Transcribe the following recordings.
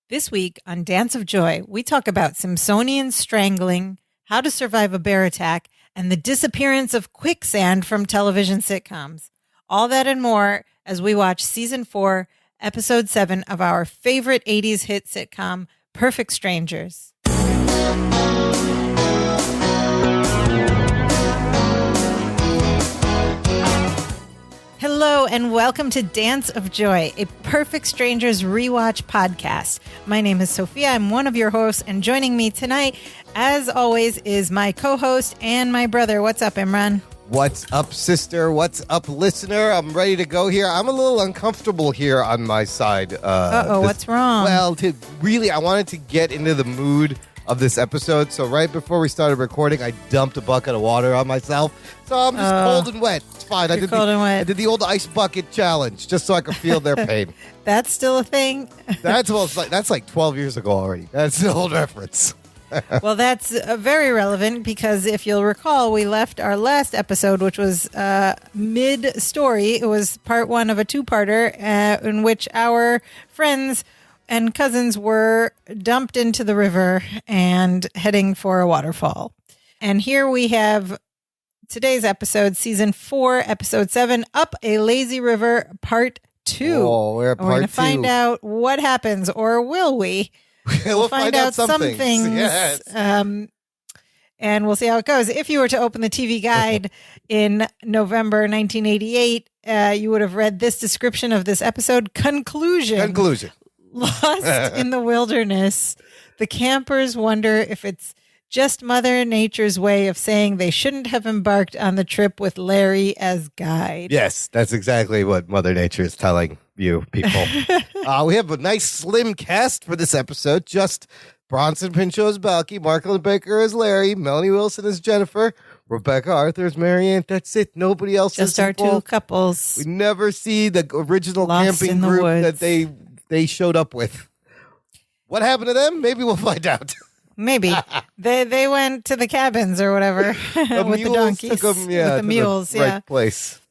This week on Dance of Joy, we talk about Simpsonian strangling, how to survive a bear attack, and the disappearance of quicksand from television sitcoms. All that and more as we watch Season 4, Episode 7 of our favorite 80s hit sitcom, Perfect Strangers. Hello and welcome to Dance of Joy, a Perfect Strangers rewatch podcast. My name is Sophia. I'm one of your hosts, and joining me tonight, as always, is my co-host and my brother. What's up, Imran? What's up, sister? What's up, listener? I'm ready to go here. I'm a little uncomfortable here on my side. What's wrong? Well, I wanted to get into the mood of this episode, so right before we started recording, I dumped a bucket of water on myself, so I'm just cold and wet. It's fine. I did the old ice bucket challenge just so I could feel their pain. That's still a thing? That's like 12 years ago already. That's an old reference. Well, that's very relevant because if you'll recall, we left our last episode, which was mid-story. It was part one of a two-parter in which our friends and cousins were dumped into the river and heading for a waterfall. And here we have today's episode, Season 4, Episode 7, Up a Lazy River, Part 2. Oh, we're at Part 2. We're going to find out what happens, or will we? We'll find out some things. Yes. And we'll see how it goes. If you were to open the TV guide in November 1988, you would have read this description of this episode. Conclusion. Lost in the wilderness, the campers wonder if it's just Mother Nature's way of saying they shouldn't have embarked on the trip with Larry as guide. Yes, that's exactly what Mother Nature is telling you people. We have a nice slim cast for this episode. Just Bronson Pinchot as Balky, Marklin Baker as Larry, Melanie Wilson as Jennifer, Rebecca Arthur as Marianne. That's it. Nobody else is just our two couples. We never see the original Lost camping group that they showed up with. What happened to them? Maybe we'll find out. Maybe. They went to the cabins or whatever with the donkeys. Took them, with the mules, the right place.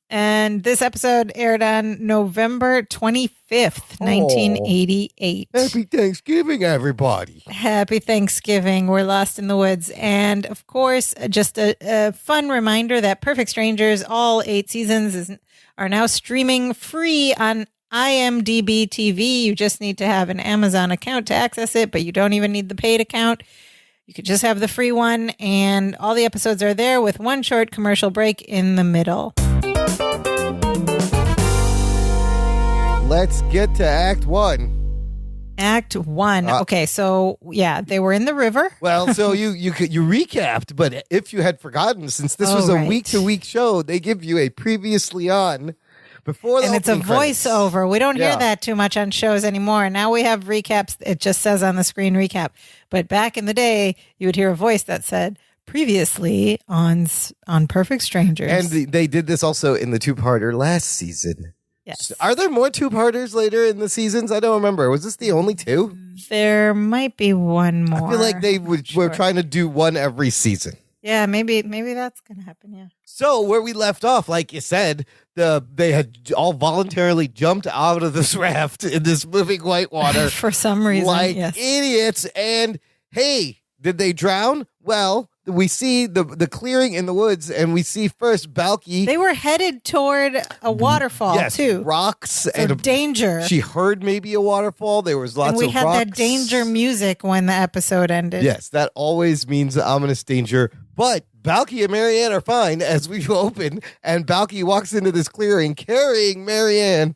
And this episode aired on November 25th, 1988. Happy Thanksgiving, everybody. Happy Thanksgiving. We're lost in the woods. And, of course, just a fun reminder that Perfect Strangers, all 8 seasons, are now streaming free on IMDb TV. You just need to have an Amazon account to access it, but you don't even need the paid account. You could just have the free one, and all the episodes are there with one short commercial break in the middle. Let's get to Act 1. Act 1. Okay, so yeah, they were in the river. Well, so you recapped, but if you had forgotten, since this was a week-to-week show, they give you a previously on before the and it's a credits. Voiceover. We don't hear that too much on shows anymore. Now we have recaps. It just says on the screen recap. But back in the day, you would hear a voice that said, previously on Perfect Strangers. And they did this also in the two-parter last season. Yes. Are there more two-parters later in the seasons? I don't remember. Was this the only 2? There might be one more. I feel like they were trying to do one every season. Yeah, maybe that's going to happen, yeah. So where we left off, like you said, they had all voluntarily jumped out of this raft in this moving white water. For some reason, like yes. idiots. And hey, did they drown? Well, we see the clearing in the woods, and we see first Balky. They were headed toward a waterfall, too. Rocks. So and danger. She heard maybe a waterfall. There was lots of rocks. And we had that danger music when the episode ended. Yes, that always means ominous danger. But Balky and Marianne are fine as we open, and Balky walks into this clearing carrying Marianne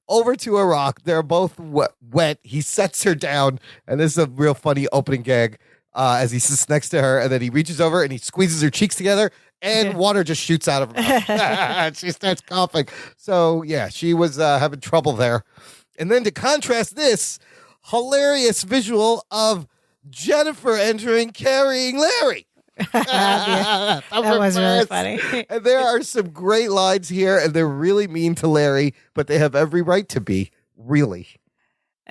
over to a rock. They're both wet. He sets her down, and this is a real funny opening gag. As he sits next to her, and then he reaches over and he squeezes her cheeks together, and water just shoots out of her mouth. She starts coughing. So, yeah, she was having trouble there. And then to contrast this, hilarious visual of Jennifer entering carrying Larry. That was really funny. And there are some great lines here, and they're really mean to Larry, but they have every right to be, really.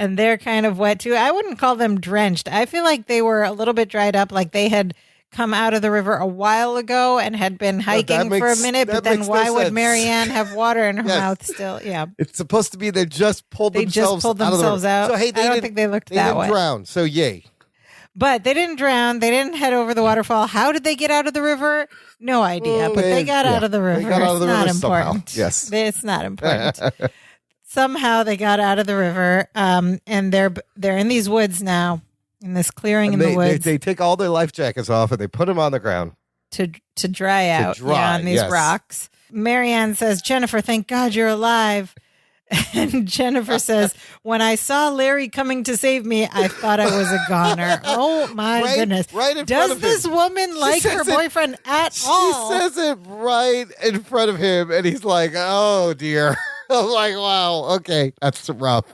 And they're kind of wet too. I wouldn't call them drenched. I feel like they were a little bit dried up, like they had come out of the river a while ago and had been hiking for a minute, but then why would Marianne have water in her mouth still? Yeah. It's supposed to be they just pulled themselves out. So, hey, I don't think they looked that way. They didn't drown, so yay. But they didn't drown. They didn't head over the waterfall. How did they get out of the river? No idea. But they got out of the river. It's not important. Yes. It's not important. Somehow they got out of the river, and they're in these woods now, in this clearing in the woods. They take all their life jackets off and they put them on the ground to dry out on these rocks. Marianne says, "Jennifer, thank God you're alive." And Jennifer says, "When I saw Larry coming to save me, I thought I was a goner." Oh my goodness! Right in Does front of this him. woman like her boyfriend at all? She says it right in front of him, and he's like, "Oh dear." I'm like, wow, okay, that's rough.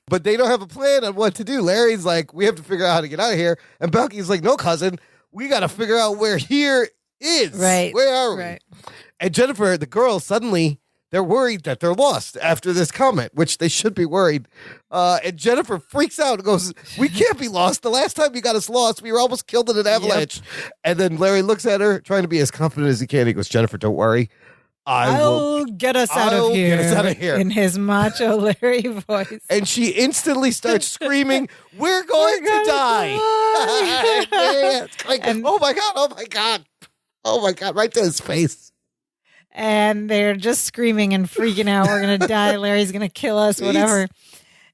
But they don't have a plan on what to do. Larry's like, we have to figure out how to get out of here. And Balky's like, no, cousin, we got to figure out where here is. Right. Where are we? Right. And Jennifer, the girls, suddenly, they're worried that they're lost after this comment, which they should be worried. And Jennifer freaks out and goes, we can't be lost. The last time you got us lost, we were almost killed in an avalanche. Yep. And then Larry looks at her, trying to be as confident as he can. He goes, Jennifer, don't worry. I'll get us out of here. Get us out of here. In his macho Larry voice. And she instantly starts screaming, we're going to die. It's like, oh my God, oh my God. Oh my God, right to his face. And they're just screaming and freaking out. We're going to die. Larry's going to kill us, whatever.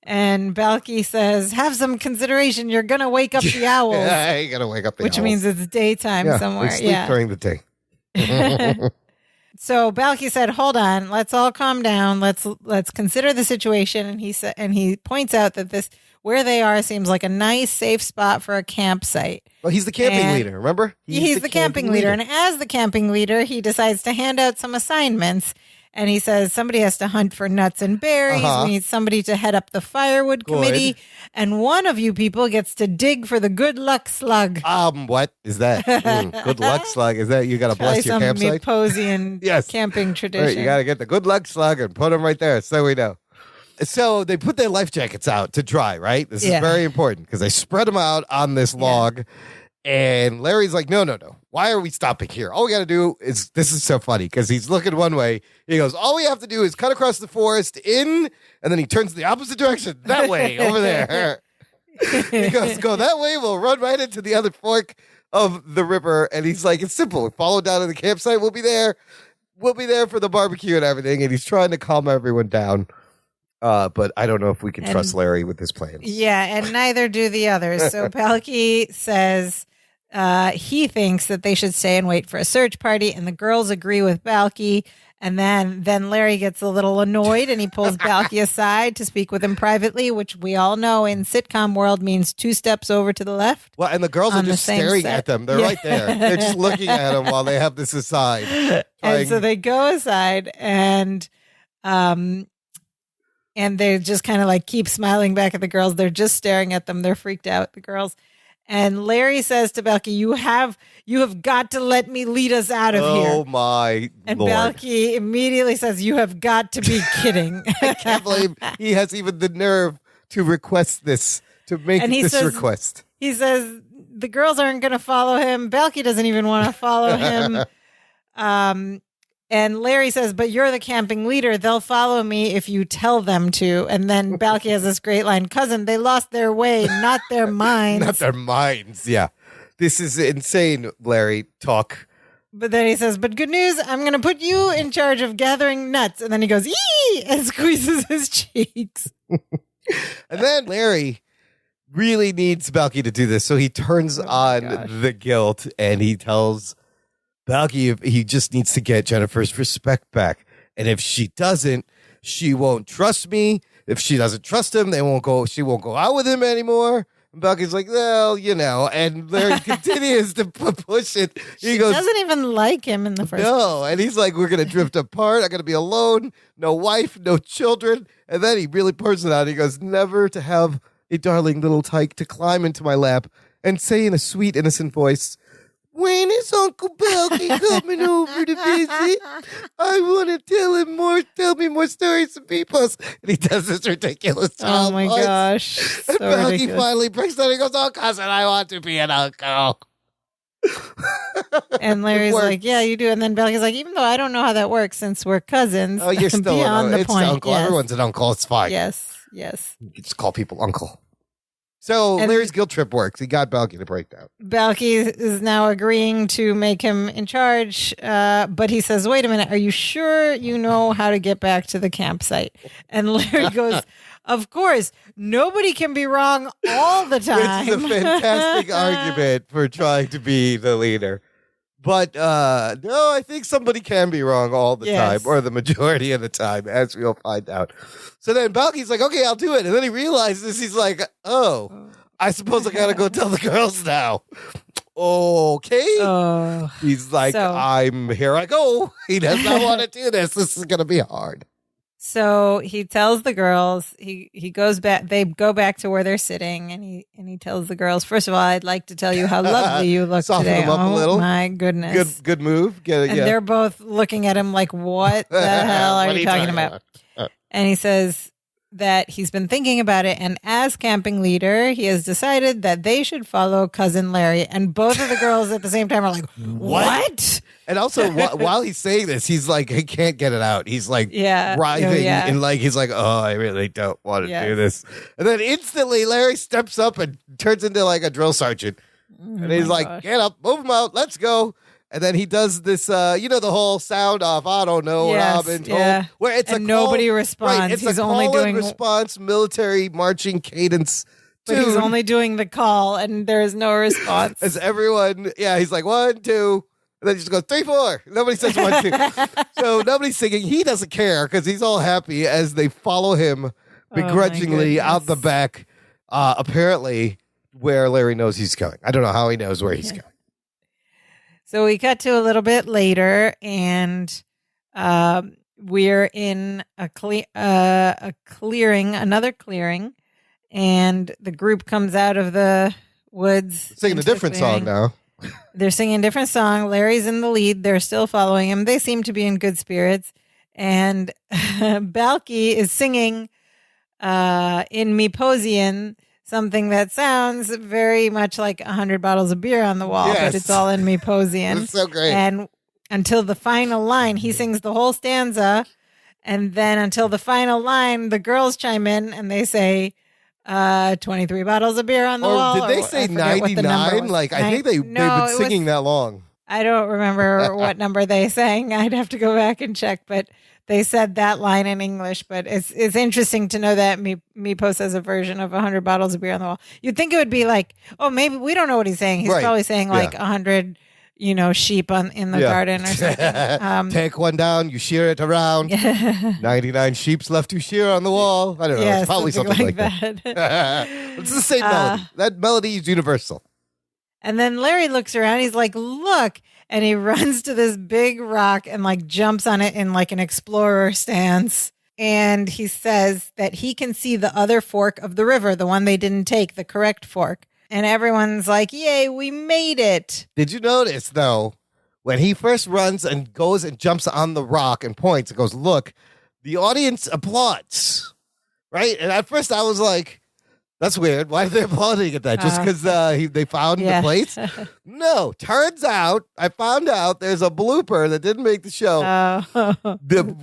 And Balky says, have some consideration. You're going to wake up the owls. Yeah, you're going to wake up the owls. Which means it's daytime somewhere. We sleep during the day. So Balky said, hold on, let's all calm down. Let's consider the situation. And he points out that where they are seems like a nice, safe spot for a campsite. Well, he's the camping leader, remember? He's the camping leader. And as the camping leader, he decides to hand out some assignments. And he says somebody has to hunt for nuts and berries. We need somebody to head up the firewood committee. And one of you people gets to dig for the good luck slug. What is that? Good luck slug. Is that you got to bless your campsite? Some camping tradition. Right, you got to get the good luck slug and put them right there so we know. So they put their life jackets out to dry, right? This is very important because they spread them out on this log. And Larry's like, no. Why are we stopping here? All we got to do is, this is so funny because he's looking one way. He goes, all we have to do is cut across the forest and then he turns the opposite direction, that way, over there. He goes, go that way, we'll run right into the other fork of the river. And he's like, it's simple. We follow down to the campsite. We'll be there. We'll be there for the barbecue and everything. And he's trying to calm everyone down. But I don't know if we can trust Larry with his plans. Yeah, and neither do the others. So Balky says he thinks that they should stay and wait for a search party, and the girls agree with Balky. And then Larry gets a little annoyed, and he pulls Balky aside to speak with him privately, which we all know in sitcom world means 2 steps over to the left. Well, and the girls are just staring at them. They're right there. They're just looking at them while they have this aside. And so they go aside, and they just kind of like keep smiling back at the girls. They're just staring at them. They're freaked out, the girls. And Larry says to Balky, you have got to let me lead us out of here. Oh, my And Lord. Balky immediately says, you have got to be kidding. I can't believe he has even the nerve to request this, to make this request. He says the girls aren't going to follow him. Balky doesn't even want to follow him. And Larry says, but you're the camping leader. They'll follow me if you tell them to. And then Balky has this great line, cousin, they lost their way, not their minds. Not their minds, yeah. This is insane, Larry, talk. But then he says, but good news, I'm going to put you in charge of gathering nuts. And then he goes, ee, and squeezes his cheeks. And then Larry really needs Balky to do this. So he turns on the guilt and he tells Balky he just needs to get Jennifer's respect back. And if she doesn't, she won't trust me. If she doesn't trust him, she won't go out with him anymore. And Balky's like, well, and Larry continues to push it. She doesn't even like him in the first place. No, and he's like, we're going to drift apart. I'm going to be alone. No wife, no children. And then he really pours it out. He goes, never to have a darling little tyke to climb into my lap and say in a sweet, innocent voice, when is Uncle Balky coming over to visit? I want to tell me more stories of people. And he does this ridiculous Oh my gosh. So and Balky finally breaks down and goes, oh, cousin, I want to be an uncle. And Larry's like, yeah, you do. And then Balky's like, even though I don't know how that works since we're cousins. Oh, you're still beyond the it's point. uncle. Yes. Everyone's an uncle. It's fine. Yes. You just call people uncle. So And Larry's guilt trip works. He got Balky to break down. Balky is now agreeing to make him in charge, but he says, wait a minute, are you sure you know how to get back to the campsite? And Larry goes, of course, nobody can be wrong all the time. Which is a fantastic argument for trying to be the leader. But no, I think somebody can be wrong all the time, or the majority of the time, as we'll find out. So then Balky's like, okay, I'll do it. And then he realizes, he's like, oh, I suppose I got to go tell the girls now. Okay. He's like, here I go. He does not want to do this. This is going to be hard. So he tells the girls, he goes back, they go back to where they're sitting, and he tells the girls, first of all, I'd like to tell you how lovely you look Soften today. them up a little. My goodness. Good move. And they're both looking at him like, what the hell are you talking about? And he says that he's been thinking about it, and as camping leader, he has decided that they should follow cousin Larry. And both of the girls at the same time are like, what? And also, while he's saying this, he's like, he can't get it out. He's like writhing, and like he's like, oh, I really don't want to do this. And then instantly, Larry steps up and turns into like a drill sergeant, and he's like, get up, move him out, let's go. And then he does this, the whole sound off. I don't know, Robin. Where it's nobody responds. Right, it's he's a only doing response, military marching cadence. But he's only doing the call, and there is no response. As everyone, he's like 1, 2. And then he just goes 3, 4. Nobody says 1, 2. So nobody's singing. He doesn't care because he's all happy as they follow him begrudgingly out the back, apparently where Larry knows he's going. I don't know how he knows where he's going. So we cut to a little bit later, and we're in a clearing, another clearing, and the group comes out of the woods. Singing a different song now. They're singing a different song. Larry's in the lead. They're still following him. They seem to be in good spirits. And Balky is singing in Meposian something that sounds very much like 100 bottles of beer on the wall, but it's all in Meposian. It's so great. And until the final line, he sings the whole stanza. And then until the final line, the girls chime in and they say, 23 bottles of beer on the wall. Did they say 99? Like, I think they've been singing that long. I don't remember what number they sang. I'd have to go back and check, but they said that line in English. But it's interesting to know that Meepos has a version of 100 bottles of beer on the wall. You'd think it would be like, oh, maybe we don't know what he's saying. He's probably saying like 100 sheep in the garden or something. Take one down, you shear it around. 99 sheep's left to shear on the wall. I don't know. It's probably something like that. It's the same melody. That melody is universal. And then Larry looks around. He's like, look. And he runs to this big rock and like jumps on it in like an explorer stance. And he says that he can see the other fork of the river, the one they didn't take, the correct fork. And everyone's like, yay, we made it. Did you notice, though, when he first runs and goes and jumps on the rock and points and goes, look, the audience applauds, right? And at first I was like, that's weird. Why are they applauding at that? Just because they found the place? No, turns out, I found out there's a blooper that didn't make the show.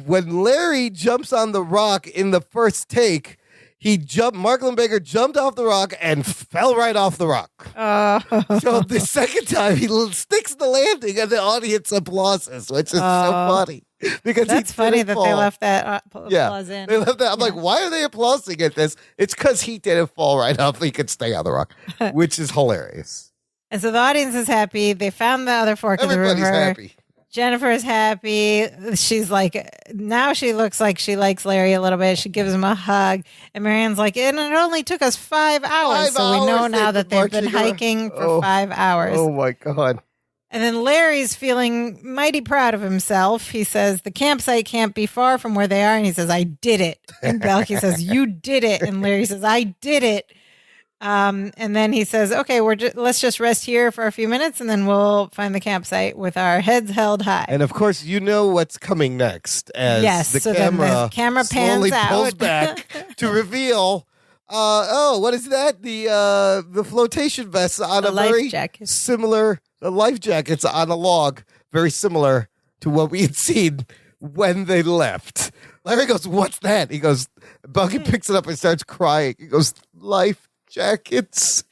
When Larry jumps on the rock in the first take, Mark Lindbaker jumped off the rock and fell right off the rock. So the second time, he sticks the landing and the audience applauses, which is so funny. Because that's funny that they left that applause in. They left that. I'm like, why are they applauding at this? It's because he didn't fall right off. He could stay on the rock, which is hilarious. And so the audience is happy. They found the other fork of the river. Everybody's happy. Jennifer is happy. She's like, now she looks like she likes Larry a little bit. She gives him a hug. And Marianne's like, and it only took us 5 hours. So we know now that they've been hiking for 5 hours. Oh, my God. And then Larry's feeling mighty proud of himself. He says, the campsite can't be far from where they are. And he says, I did it. And Balky says, you did it. And Larry says, I did it. And then he says, okay, let's just rest here for a few minutes and then we'll find the campsite with our heads held high. And of course, you know what's coming next as the camera pans slowly out. pulls back to reveal what is that? The flotation vests on The a life very jacket. similar, the life jackets on a log, very similar to what we had seen when they left. Larry goes, "What's that?" He goes, Bucky picks it up and starts crying. He goes, "Life jackets."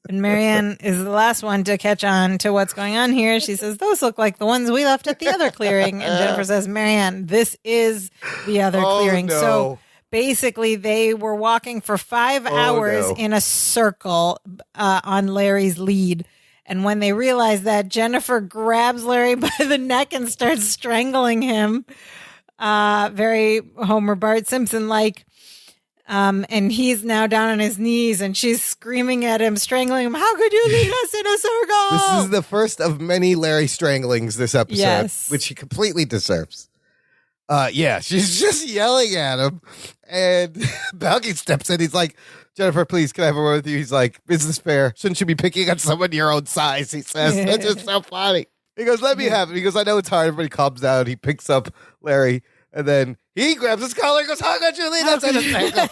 And Marianne is the last one to catch on to what's going on here. She says, "Those look like the ones we left at the other clearing." And Jennifer says, "Marianne, this is the other clearing." No. So basically, they were walking for 5 hours in a circle on Larry's lead. And when they realize that, Jennifer grabs Larry by the neck and starts strangling him. Very Homer Bart Simpson like. And he's now down on his knees and she's screaming at him, strangling him. "How could you lead us in a circle?" This is the first of many Larry stranglings this episode, Yes. which he completely deserves. She's just yelling at him. And Balky steps in. He's like, "Jennifer, please, can I have a word with you?" He's like, "Is this fair? Shouldn't you be picking on someone your own size?" He says. That's just so funny. He goes, "Let me have it." He goes, "I know it's hard." Everybody calms down. He picks up Larry. And then he grabs his collar and goes, "How could you lead us in a circle?"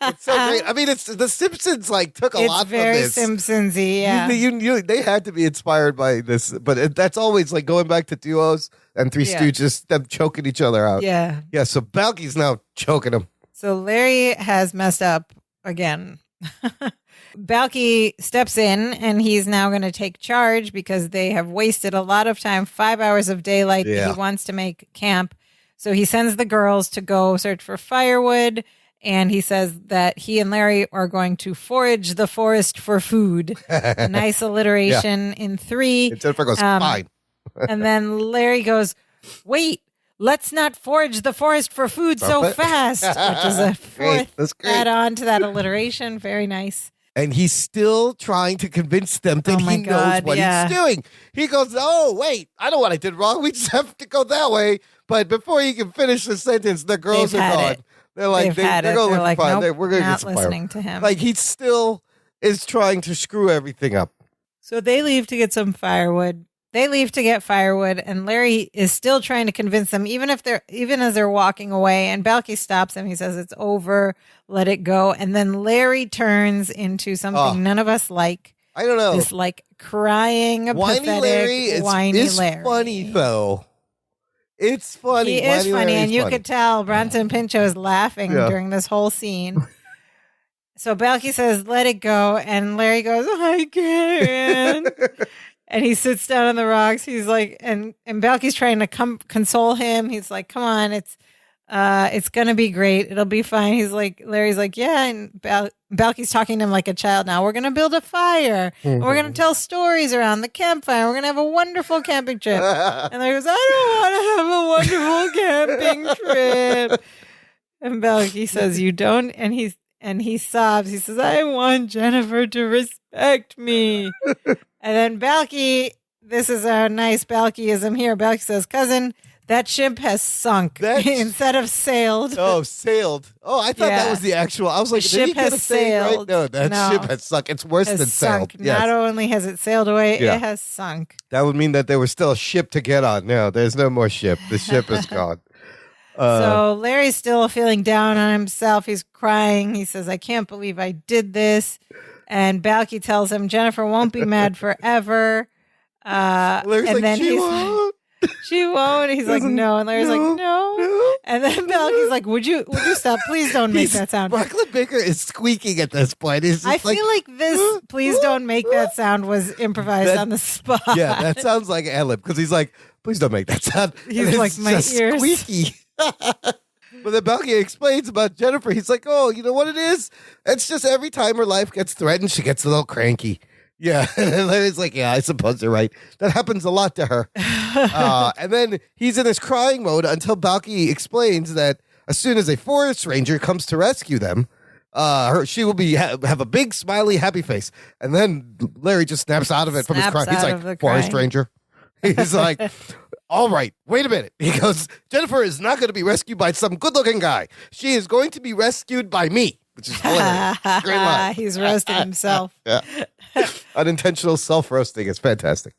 It's so great. I mean, it's the Simpsons took a lot from this. It's very Simpsons-y, yeah. They had to be inspired by this, but that's always going back to duos and Three Stooges, them choking each other out. Yeah. Yeah, so Balky's now choking him. So Larry has messed up again. Balky steps in and he's now going to take charge because they have wasted a lot of time, 5 hours of daylight that he wants to make camp. So he sends the girls to go search for firewood, and he says that he and Larry are going to forage the forest for food. Nice alliteration in 3. And Jennifer goes, "Fine." And then Larry goes, "Wait, let's not forage the forest for food so fast," which is a fourth add-on to that alliteration. Very nice. And he's still trying to convince them that he knows what he's doing. He goes, "Oh, wait, I know what I did wrong. We just have to go that way." But before he can finish the sentence, the girls are gone. They're like, they're going to look fine. Nope, we're going to not get some listening fire. to him. He still is trying to screw everything up. So they leave to get some firewood. They leave to get firewood, and Larry is still trying to convince them, even as they're walking away. And Balky stops him. He says, "It's over. Let it go." And then Larry turns into something none of us like. I don't know. This crying, whiny pathetic, Larry whiny is Larry. funny though. It's funny. He is funny, and you could tell Bronson Pinchot is laughing during this whole scene. So Balky says, "Let it go," and Larry goes, "I can't." And he sits down on the rocks. He's like, and Balky's trying to console him. He's like, "Come on, it's gonna be great. It'll be fine." Larry's like, "Yeah," and Balky's talking to him like a child now. "We're gonna build a fire. And we're gonna tell stories around the campfire. We're gonna have a wonderful camping trip." And Larry goes, "I don't want to have a wonderful camping trip." And Balky says, "You don't," and he sobs. He says, "I want Jennifer to respect me." And then Balky, this is a nice Balkyism here. Balky says, "Cousin, that ship has sunk instead of sailed." Oh, sailed. Oh, I thought that was the actual. I was like, the did he ship get has a saying right? sailed. No, that ship has sunk. It's worse than sailed. Yes. Not only has it sailed away, it has sunk. That would mean that there was still a ship to get on. No, there's no more ship. The ship is gone. So Larry's still feeling down on himself. He's crying. He says, "I can't believe I did this." And Balky tells him Jennifer won't be mad forever. Larry's and like, then "She won't." "She won't." He's like, "No." And Larry's like, "No." And then Balky's like, Would you stop? Please don't make that sound." Brooklyn Baker is squeaking at this point. I feel like this "please don't make that sound" was improvised on the spot. Yeah, that sounds like ad-lib because he's like, "Please don't make that sound." He's like, "My ears." Squeaky. But then Balky explains about Jennifer. He's like, "Oh, you know what it is? It's just every time her life gets threatened, she gets a little cranky." Yeah. And Larry's like, "Yeah, I suppose you're right. That happens a lot to her." And then he's in this crying mode until Balky explains that as soon as a forest ranger comes to rescue them, she will have a big, smiley, happy face. And then Larry just snaps out of it from his crying. He's like, "Forest ranger." He's like, "All right, wait a minute." He goes, "Jennifer is not going to be rescued by some good-looking guy. She is going to be rescued by me," which is hilarious. Great line. He's roasting himself. Yeah. Unintentional self-roasting is fantastic.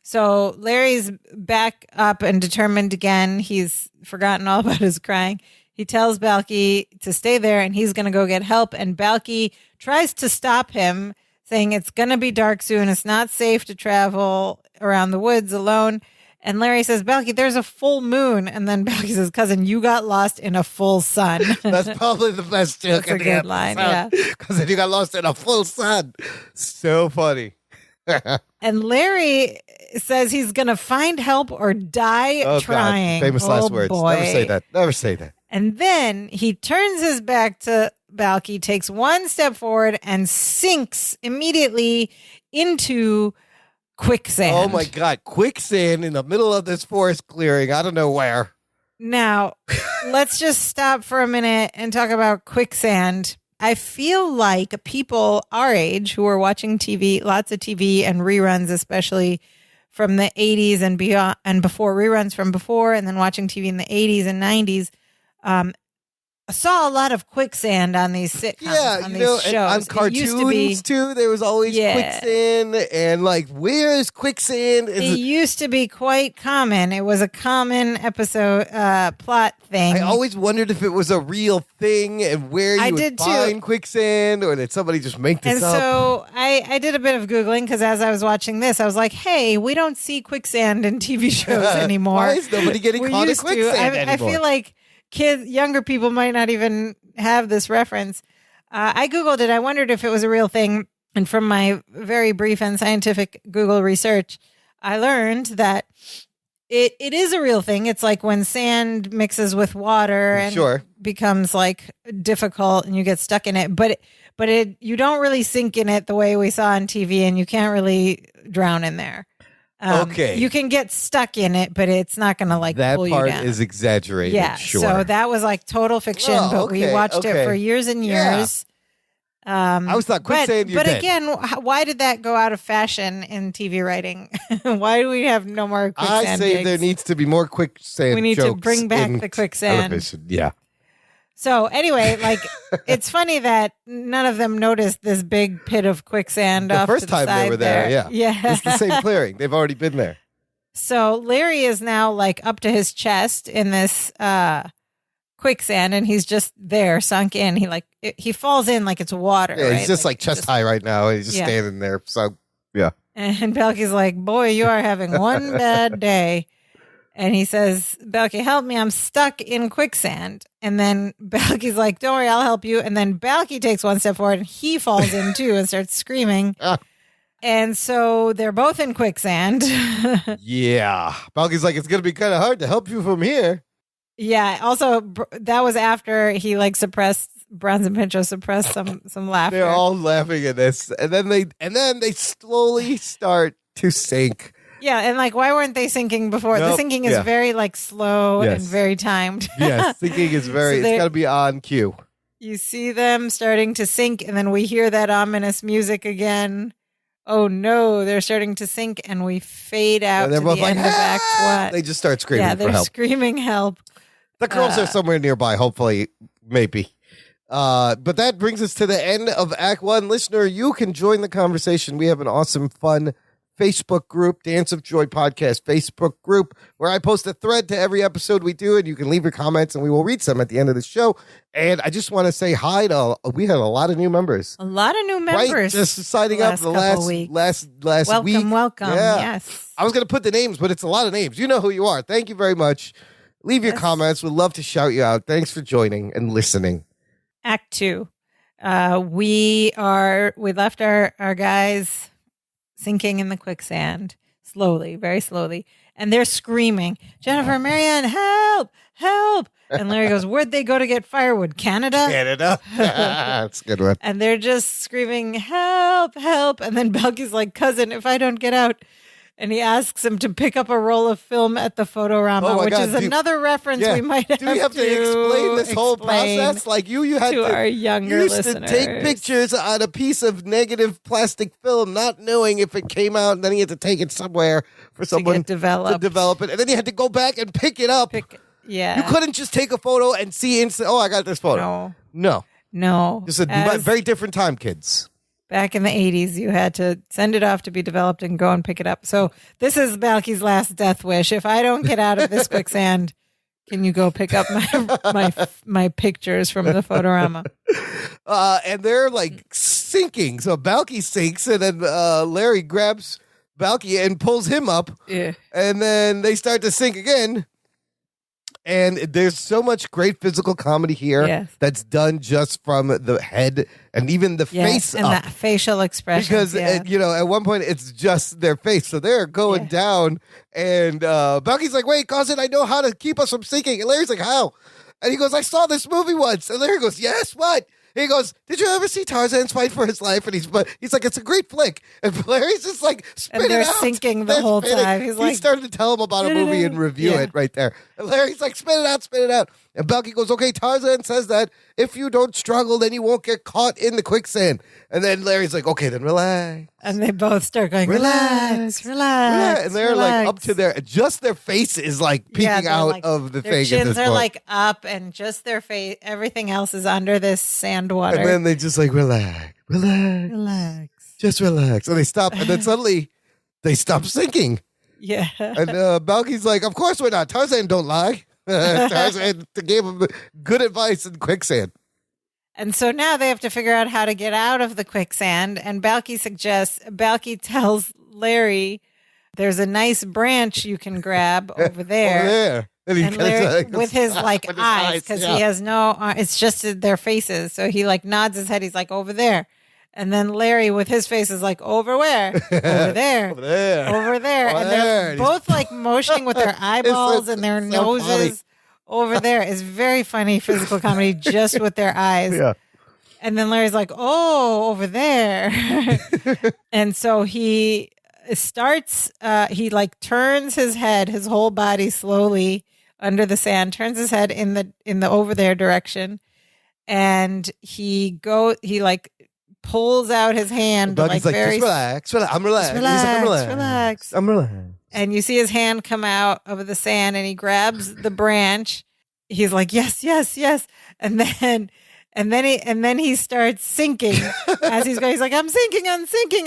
So Larry's back up and determined again. He's forgotten all about his crying. He tells Balky to stay there and he's going to go get help. And Balky tries to stop him, saying it's going to be dark soon. It's not safe to travel around the woods alone. And Larry says, Balky, there's a full moon. And then Balky says, cousin, you got lost in a full sun. That's probably the best joke. That's a good line, yeah. Cousin, you got lost in a full sun. So funny. And Larry says he's going to find help or die trying. God. Famous last words. Boy. Never say that. Never say that. And then he turns his back to Balky, takes one step forward, and sinks immediately into quicksand. Oh, my God. Quicksand in the middle of this forest clearing. I don't know where. Now, let's just stop for a minute and talk about quicksand. I feel like people our age who are watching TV, lots of TV and reruns, especially from the 80s and beyond, and before, reruns from before, and then watching TV in the 80s and 90s, saw a lot of quicksand on these sitcoms, on these shows. And on cartoons too, there was always quicksand, and like, where's quicksand? It used to be quite common. It was a common episode plot thing. I always wondered if it was a real thing and where you would find quicksand, or did somebody just make this up? And so I did a bit of Googling, because as I was watching this, I was like, hey, we don't see quicksand in TV shows anymore. Why is nobody getting caught in quicksand anymore? I feel like younger people might not even have this reference. I Googled it. I wondered if it was a real thing. And from my very brief and scientific Google research, I learned that it is a real thing. It's like when sand mixes with water and it becomes like difficult and you get stuck in it. But you don't really sink in it the way we saw on TV, and you can't really drown in there. You can get stuck in it, but it's not going to pull you down. That part is exaggerated. Yeah, so that was like total fiction, but we watched it for years and years. I always thought quicksand. But again, why did that go out of fashion in TV writing? Why do we have no more quicksand? I say gigs? There needs to be more quicksand. We need to bring back the quicksand. Television. Yeah. So anyway, it's funny that none of them noticed this big pit of quicksand off to the side. The first time they were there, yeah. It's the same clearing. They've already been there. So Larry is now up to his chest in this quicksand, and he's just there, sunk in. He falls in like it's water. Yeah, right? he's just chest high right now. He's just standing there. So yeah. And Balky's like, boy, you are having one bad day. And he says, Balky, help me. I'm stuck in quicksand. And then Balky's like, don't worry, I'll help you. And then Balky takes one step forward and he falls in too and starts screaming. And so they're both in quicksand. Yeah. Balky's like, it's going to be kind of hard to help you from here. Yeah. Also, that was after he suppressed, Bronze and Pinchot suppressed some laughter. They're all laughing at this. And then they slowly start to sink. Yeah, and why weren't they sinking before? Nope. The sinking is very slow and very timed. Yes, sinking is very, it's got to be on cue. You see them starting to sink, and then we hear that ominous music again. Oh no, they're starting to sink, and we fade out to the end of Act 1. They just start screaming for help. Yeah, they're screaming help. The girls are somewhere nearby, hopefully, maybe. But that brings us to the end of Act 1. Listener, you can join the conversation. We have an awesome, fun Facebook group, Dance of Joy Podcast Facebook group, where I post a thread to every episode we do, and you can leave your comments, and we will read some at the end of the show. And I just want to say hi to, we had a lot of new members. A lot of new members. Right, just signing up the last week. Welcome. Yeah. Yes. I was going to put the names, but it's a lot of names. You know who you are. Thank you very much. Leave your comments. We'd love to shout you out. Thanks for joining and listening. Act 2. We left our guys sinking in the quicksand slowly, very slowly. And they're screaming, Jennifer, Marianne, help, help. And Larry goes, where'd they go to get firewood? Canada? That's a good one. And they're just screaming, help, help. And then Balky's like, cousin, if I don't get out. And he asks him to pick up a roll of film at the Photorama, which is another reference we might have to explain this whole process? You had to our younger to listeners. take pictures on a piece of negative plastic film, not knowing if it came out, and then he had to take it somewhere for someone to develop it. And then he had to go back and pick it up. You couldn't just take a photo and see instant, I got this photo. No. Just a very different time, kids. Back in the 80s, you had to send it off to be developed and go and pick it up. So this is Balky's last death wish. If I don't get out of this quicksand, Can you go pick up my pictures from the Photorama? And they're like sinking. So Balky sinks, and then Larry grabs Balky and pulls him up. Yeah. And then they start to sink again. And there's so much great physical comedy here that's done just from the head and even the face and up. that facial expression. Because, at one point, it's just their face. So they're going down. And Balky's like, wait, cousin, I know how to keep us from sinking. And Larry's like, how? And he goes, I saw this movie once. And Larry goes, yes, what? He goes, did you ever see Tarzan's Fight for His Life? And he's like, it's a great flick. And Larry's just like, spit and they're it out. sinking the whole time. He started to tell him about a movie and review it right there. And Larry's like, spit it out, spit it out. And Balky goes, okay, Tarzan says that if you don't struggle, then you won't get caught in the quicksand. And then Larry's like, okay, then relax. And they both start going, relax. And they're like up to their face is like peeking out of the thing. Their chins are like up and just their face, everything else is under this sand water. And then they just like, relax. Just relax. And they stop. And then suddenly they stop sinking. Yeah. And Balky's like, of course we're not. Tarzan don't lie. Tarzan gave him good advice in quicksand. And so now they have to figure out how to get out of the quicksand. And Balky tells Larry, there's a nice branch you can grab over there. Over there. And Larry, with his eyes, because he has no, it's just their faces. So he like nods his head. He's like, over there. And then Larry with his face is like, over where? Over there. Over there. Over there. Over and there. they're both like motioning with their eyeballs and their noses. Funny. Over there is very funny physical comedy just with their eyes. Yeah. And then Larry's like, oh, over there. And so he starts, he like turns his head, his whole body slowly under the sand, turns his head in the over there direction. And he like pulls out his hand. Like very relax. I'm relaxed. I'm relaxed. And you see his hand come out of the sand and he grabs the branch. He's like, yes. And then he starts sinking as he's going. He's like, I'm sinking.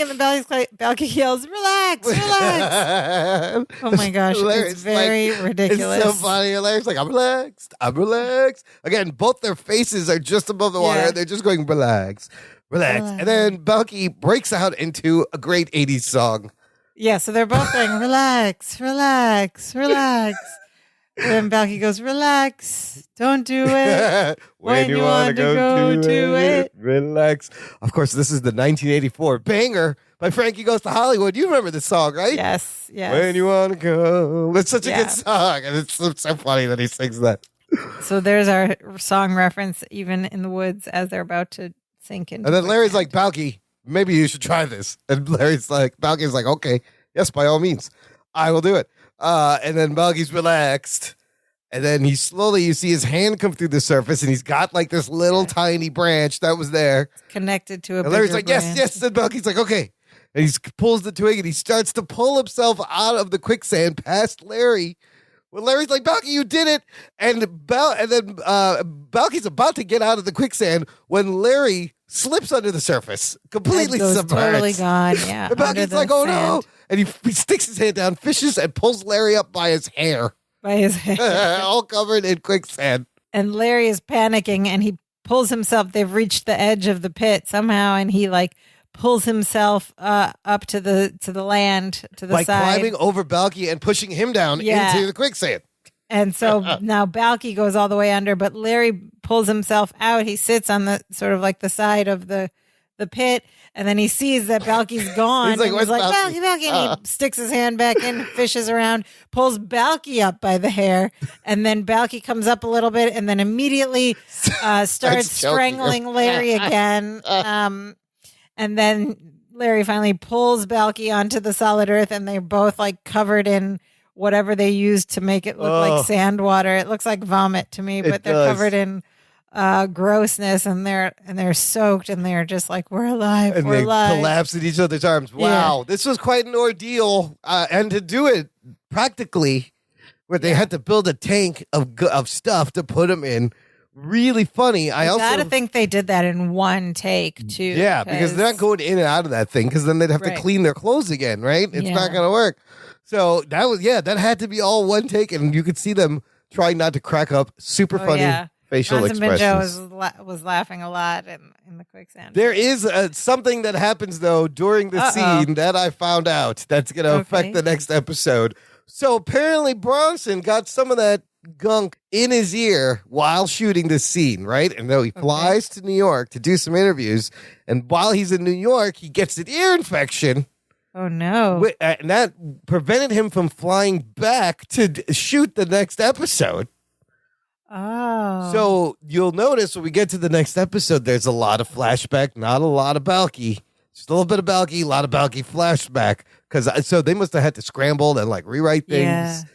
And the Balky yells, relax. Oh my gosh. It's very ridiculous. It's so funny. Larry's like, I'm relaxed. Again, both their faces are just above the water. They're just going, relax. And then Balky breaks out into a great 80s song. Yeah, so they're both going, relax. And then Balky goes, relax, don't do it. when you want to go to it. Relax. Of course, this is the 1984 banger by Frankie Goes to Hollywood. You remember this song, right? Yes. When you want to go. It's such a good song. And it's so funny that he sings that. So there's our song reference, even in the woods, as they're about to sink into. And then Larry's like, Balky, maybe you should try this. And Balky's like, okay, yes, by all means, I will do it. And then Balky's relaxed. And then you see his hand come through the surface, and he's got like this little tiny branch that was there. Connected to a And Larry's bigger like, branch. yes. And Balky's like, okay. And he pulls the twig, and he starts to pull himself out of the quicksand past Larry. Well, Larry's like, Balky, you did it. And then Balky's about to get out of the quicksand when Larry slips under the surface, completely submerged. Totally gone, yeah. And Balky's like, oh no. And he sticks his hand down, fishes, and pulls Larry up by his hair. All covered in quicksand. And Larry is panicking, and he pulls himself. They've reached the edge of the pit somehow, and he like pulls himself up to the land, to the side. Like climbing over Balky and pushing him down into the quicksand. And so now Balky goes all the way under, but Larry pulls himself out. He sits on the sort of like the side of the pit, and then he sees that Balky's gone. He's like, where's Balky? And he sticks his hand back in, fishes around, pulls Balky up by the hair, and then Balky comes up a little bit, and then immediately starts strangling Larry again. And then Larry finally pulls Balky onto the solid earth, and they're both like covered in whatever they used to make it look like sand water. It looks like vomit to me, but they're covered in grossness, and they're soaked, and they're just like, we're alive, and we're alive. Collapse in each other's arms. Wow, this was quite an ordeal, and to do it practically, where they had to build a tank of stuff to put them in. Really funny. I also gotta think they did that in one take too. Yeah, because they're not going in and out of that thing, because then they'd have to clean their clothes again, right? It's not gonna work. So that had to be all one take, and you could see them trying not to crack up. Super funny facial Johnson expressions. Benjo was laughing a lot in the quicksand. There is something that happens, though, during the scene that I found out that's going to affect the next episode. So apparently Bronson got some of that gunk in his ear while shooting this scene, right? And though he flies to New York to do some interviews, and while he's in New York, he gets an ear infection. Oh, no. And that prevented him from flying back to shoot the next episode. Oh. So you'll notice when we get to the next episode, there's a lot of flashback, not a lot of Balky. Just a little bit of Balky, a lot of Balky flashback. So they must have had to scramble and like rewrite things.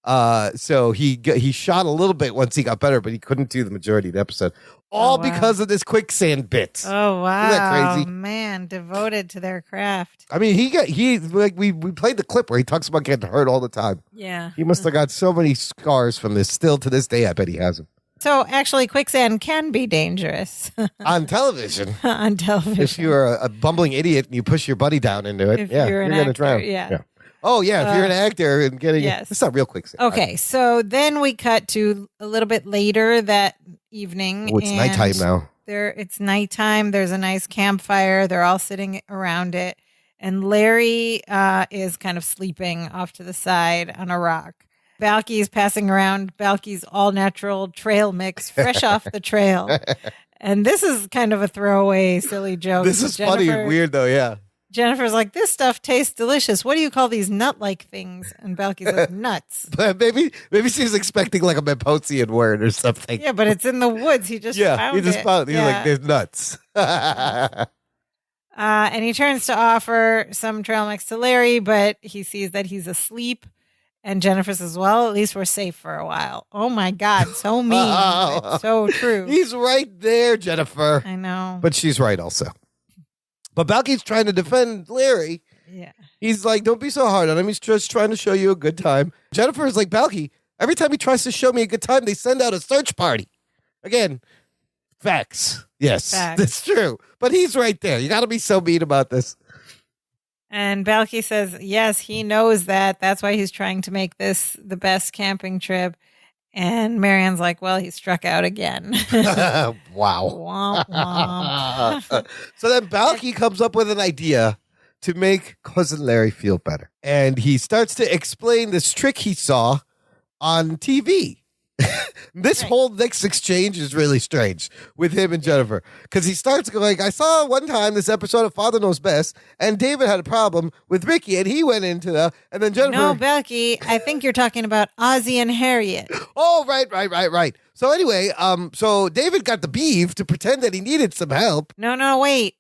Yeah. So he shot a little bit once he got better, but he couldn't do the majority of the episode. All because of this quicksand bit. Oh, wow. Isn't that crazy? Man, devoted to their craft. I mean, we played the clip where he talks about getting hurt all the time. Yeah. He must have got so many scars from this. Still to this day, I bet he has them. So actually, quicksand can be dangerous. On television. On television. If you're a bumbling idiot and you push your buddy down into it, you're going to drown. Yeah. Oh, yeah, if you're an actor and getting it. It's not real quicksand. Okay, so then we cut to a little bit later that evening. Oh, it's nighttime now. It's nighttime. There's a nice campfire. They're all sitting around it. And Larry is kind of sleeping off to the side on a rock. Balky's passing around Balky's all-natural trail mix, fresh off the trail. And this is kind of a throwaway, silly joke. This is funny and weird, though, yeah. Jennifer's like, this stuff tastes delicious. What do you call these nut-like things? And Balky's like, nuts. But maybe she's expecting like a Memposian word or something. Yeah, but it's in the woods. He just found it. Found it. He's like, there's nuts. And he turns to offer some trail mix to Larry, but he sees that he's asleep. And Jennifer says, well, at least we're safe for a while. Oh, my God. So mean. It's so true. He's right there, Jennifer. I know. But she's right also. But Balky's trying to defend Larry. Yeah. He's like, don't be so hard on him. He's just trying to show you a good time. Jennifer is like, Balky, every time he tries to show me a good time, they send out a search party. Again, facts. Yes, that's true. But he's right there. You got to be so mean about this. And Balky says, yes, he knows that. That's why he's trying to make this the best camping trip. And Marianne's like, well, he struck out again. Wow. Womp, womp. So then Balky comes up with an idea to make Cousin Larry feel better. And he starts to explain this trick he saw on TV. This whole next exchange is really strange with him and Jennifer, because he starts going, I saw one time this episode of Father Knows Best, and David had a problem with Ricky, and he went into and then Jennifer. No, Balky, I think you're talking about Ozzie and Harriet. Oh, right. So anyway, so David got the beef to pretend that he needed some help. No, wait.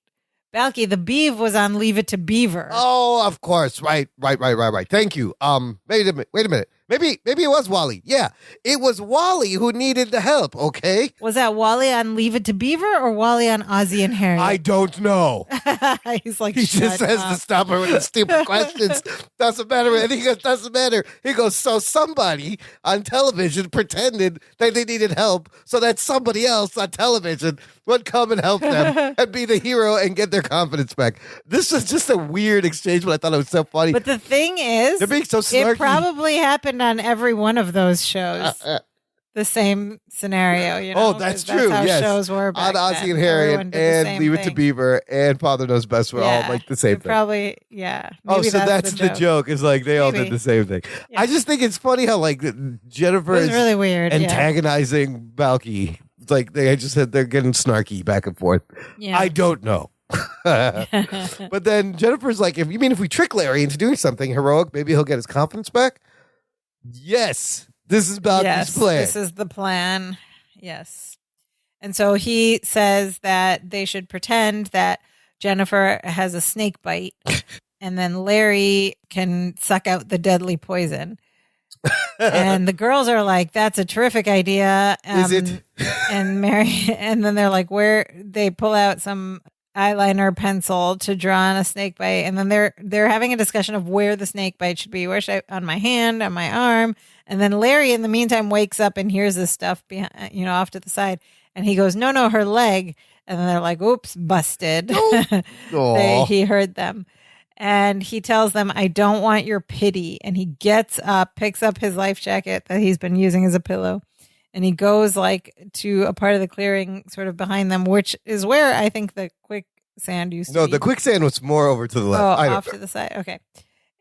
Balky, the beef was on Leave It to Beaver. Oh, of course. Right. Thank you. Wait a minute. Maybe it was Wally. Yeah, it was Wally who needed the help, okay? Was that Wally on Leave It to Beaver or Wally on Ozzie and Harriet? I don't know. He's like, he just says to stop her with the stupid questions. Doesn't matter. And he goes, doesn't matter. He goes, so somebody on television pretended that they needed help so that somebody else on television would come and help them and be the hero and get their confidence back. This was just a weird exchange, but I thought it was so funny. But the thing is, they're being so snarky. It probably happened on every one of those shows. The same scenario, you know? Oh, that's true. That's how yes. shows were back on Ozzie then. and Harriet and Leave It to Beaver and Father Knows Best were all like the same thing. Probably, yeah. Maybe so that's the joke. Is like they all did the same thing. Yeah. I just think it's funny how like Jennifer is really weird, antagonizing Balky. It's like they just said they're getting snarky back and forth. Yeah. I don't know. But then Jennifer's like, if we trick Larry into doing something heroic, maybe he'll get his confidence back. Yes. This is Balky's plan. This is the plan. Yes. And so he says that they should pretend that Jennifer has a snake bite and then Larry can suck out the deadly poison. And the girls are like, that's a terrific idea. Is it? And then they're like, they pull out some eyeliner pencil to draw on a snake bite. And then they're having a discussion of where the snake bite should be. Where should on my hand, on my arm? And then Larry, in the meantime, wakes up and hears this stuff behind, off to the side. And he goes, no, her leg. And then they're like, oops, busted. Oh. He heard them. And he tells them, I don't want your pity. And he gets up, picks up his life jacket that he's been using as a pillow. And he goes like to a part of the clearing sort of behind them, which is where I think the quicksand used to be. No, the quicksand was more over to the left. Off to the side. Okay.